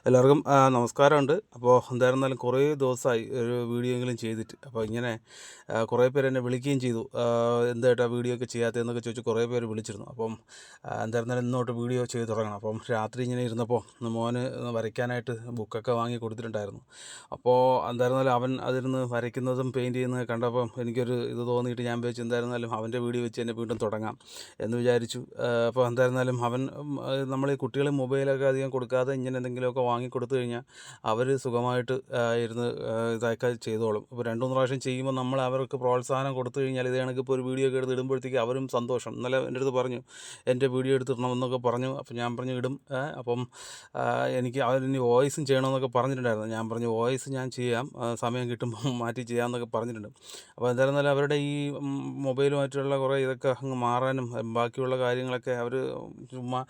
എല്ലാവർക്കും നമസ്കാരമുണ്ട്. അപ്പോൾ എന്തായിരുന്നാലും കുറേ ദിവസമായി ഒരു വീഡിയോ എങ്കിലും ചെയ്തിട്ട്. അപ്പോൾ ഇങ്ങനെ കുറേ പേര് എന്നെ വിളിക്കുകയും ചെയ്തു. എന്തായിട്ടാ വീഡിയോ ഒക്കെ ചെയ്യാത്തതെന്നൊക്കെ ചോദിച്ച് കുറേ പേര് വിളിച്ചിരുന്നു. അപ്പം എന്തായിരുന്നാലും ഇന്നോട്ട് വീഡിയോ ചെയ്ത് തുടങ്ങണം. അപ്പം രാത്രി ഇങ്ങനെ ഇരുന്നപ്പോൾ മോന് വരയ്ക്കാനായിട്ട് ബുക്കൊക്കെ വാങ്ങി കൊടുത്തിട്ടുണ്ടായിരുന്നു. അപ്പോൾ എന്തായിരുന്നാലും അവൻ അതിരുന്ന് വരയ്ക്കുന്നതും പെയിൻറ്റ് ചെയ്യുന്നതൊക്കെ കണ്ടപ്പം എനിക്കൊരു ഇത് തോന്നിയിട്ട് ഞാൻ വിചാരിച്ചു എന്തായിരുന്നാലും അവൻ്റെ വീഡിയോ വെച്ച് തന്നെ വീണ്ടും തുടങ്ങാം എന്ന് വിചാരിച്ചു. അപ്പോൾ എന്തായിരുന്നാലും അവൻ നമ്മൾ ഈ കുട്ടികൾ മൊബൈലൊക്കെ അധികം കൊടുക്കാതെ ഇങ്ങനെ എന്തെങ്കിലുമൊക്കെ വാങ്ങിക്കൊടുത്തു കഴിഞ്ഞാൽ അവർ സുഖമായിട്ട് ഇരുന്ന് ഇതൊക്കെ ചെയ്തോളും. ഇപ്പോൾ 2-3 പ്രാവശ്യം ചെയ്യുമ്പോൾ നമ്മൾ അവർക്ക് പ്രോത്സാഹനം കൊടുത്തു കഴിഞ്ഞാൽ ഇത് കണക്കിപ്പോൾ ഒരു വീഡിയോ ഒക്കെ എടുത്ത് ഇടുമ്പോഴത്തേക്ക് അവരും സന്തോഷം. ഇന്നലെ എൻ്റെ അടുത്ത് പറഞ്ഞു എൻ്റെ വീഡിയോ എടുത്തിടണമെന്നൊക്കെ പറഞ്ഞു. അപ്പോൾ ഞാൻ പറഞ്ഞു ഇടും. അപ്പം എനിക്ക് അവരിനി വോയിസും ചെയ്യണമെന്നൊക്കെ പറഞ്ഞിട്ടുണ്ടായിരുന്നു. ഞാൻ പറഞ്ഞു വോയിസ് ഞാൻ ചെയ്യാം, സമയം കിട്ടുമ്പോൾ മാറ്റി ചെയ്യാമെന്നൊക്കെ പറഞ്ഞിട്ടുണ്ട്. അപ്പോൾ എന്തായിരുന്നാലും അവരുടെ ഈ മൊബൈലുമായിട്ടുള്ള കുറേ ഇതൊക്കെ അങ്ങ് മാറാനും ബാക്കിയുള്ള കാര്യങ്ങളൊക്കെ അവർ ചുമ്മാ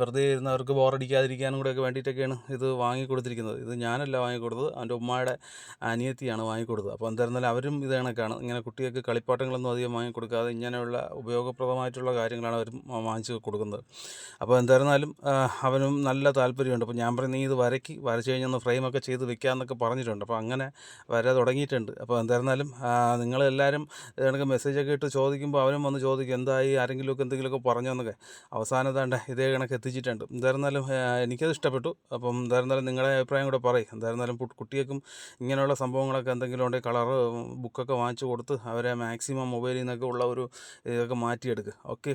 വെറുതെ ഇരുന്നവർക്ക് ബോറടിക്കാതിരിക്കാനും കൂടെയൊക്കെ വേണ്ടിയിട്ടൊക്കെയാണ് ഇത് വാങ്ങിക്കൊടുത്തിരിക്കുന്നത്. ഇത് ഞാനല്ല വാങ്ങിക്കൊടുത്തത്, അവൻ്റെ ഉമ്മയുടെ അനിയത്തിയാണ് വാങ്ങിക്കൊടുത്തത്. അപ്പോൾ എന്തായിരുന്നാലും അവരും ഇത് കണക്കാണ്. ഇങ്ങനെ കുട്ടികൾക്ക് കളിപ്പാട്ടങ്ങളൊന്നും അധികം വാങ്ങിക്കൊടുക്കാതെ ഇങ്ങനെയുള്ള ഉപയോഗപ്രദമായിട്ടുള്ള കാര്യങ്ങളാണ് അവരും വാങ്ങിച്ച് കൊടുക്കുന്നത്. അപ്പോൾ എന്തായിരുന്നാലും അവനും നല്ല താല്പര്യമുണ്ട്. അപ്പോൾ ഞാൻ പറഞ്ഞു നീ ഇത് വരച്ച് കഴിഞ്ഞാൽ ഒന്ന് ഫ്രെയിമൊക്കെ ചെയ്ത് വെക്കാമെന്നൊക്കെ പറഞ്ഞിട്ടുണ്ട്. അപ്പോൾ അങ്ങനെ വര തുടങ്ങിയിട്ടുണ്ട്. അപ്പോൾ എന്തായിരുന്നാലും നിങ്ങളെല്ലാവരും കണക്ക് മെസ്സേജൊക്കെ ഇട്ട് ചോദിക്കുമ്പോൾ അവനും വന്ന് ചോദിക്കും എന്തായി, ആരെങ്കിലുമൊക്കെ എന്തെങ്കിലുമൊക്കെ പറഞ്ഞോ എന്നൊക്കെ. അവസാനം താണ്ട ഇതേ കണക്ക് എത്തിച്ചിട്ടുണ്ട്. എന്തായിരുന്നാലും എനിക്കത് ഇഷ്ടപ്പെട്ടു. അപ്പം എന്തായിരുന്നാലും നിങ്ങളുടെ അഭിപ്രായം കൂടെ പറയും. എന്തായിരുന്നാലും കുട്ടികൾക്കും ഇങ്ങനെയുള്ള സംഭവങ്ങളൊക്കെ എന്തെങ്കിലും ഉണ്ടെങ്കിൽ കളറ് ബുക്കൊക്കെ വാങ്ങിച്ചു കൊടുത്ത് അവരെ മാക്സിമം മൊബൈലിൽ നിന്നൊക്കെ ഉള്ള ഒരു ഇതൊക്കെ മാറ്റിയെടുക്കുക. ഓക്കെ.